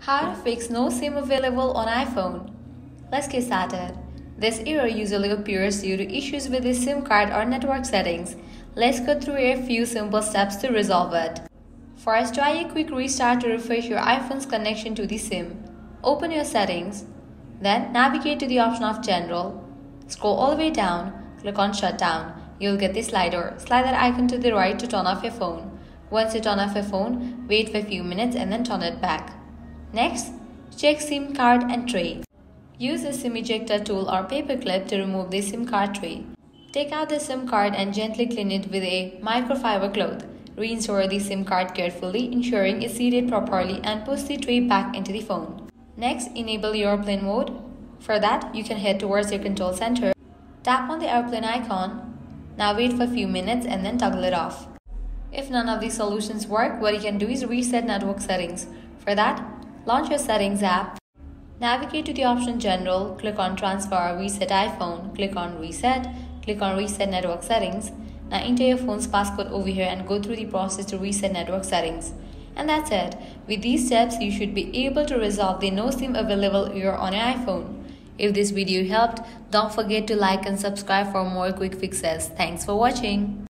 How to fix no SIM available on iPhone. Let's get started. This error usually appears due to issues with the SIM card or network settings. Let's go through a few simple steps to resolve it. First, try a quick restart to refresh your iPhone's connection to the SIM. Open your settings, then navigate to the option of General. Scroll all the way down, click on Shutdown. You'll get the slider. Slide that icon to the right to turn off your phone. Once you turn off your phone, wait for a few minutes and then turn it back. Next, check SIM card and tray. Use a SIM ejector tool or paper clip to remove the SIM card tray. Take out the SIM card and gently clean it with a microfiber cloth. Reinsert the SIM card carefully, ensuring it's seated properly, and push the tray back into the phone. Next, enable your airplane mode. For that, you can head towards your control center. Tap on the airplane icon. Now wait for a few minutes and then toggle it off. If none of these solutions work, what you can do is reset network settings. For that, launch your Settings app. Navigate to the option General, click on Transfer or Reset iPhone, click on Reset Network Settings. Now enter your phone's passcode over here and go through the process to reset network settings. And that's it. With these steps, you should be able to resolve the no SIM available error on your iPhone. If this video helped, don't forget to like and subscribe for more quick fixes. Thanks for watching.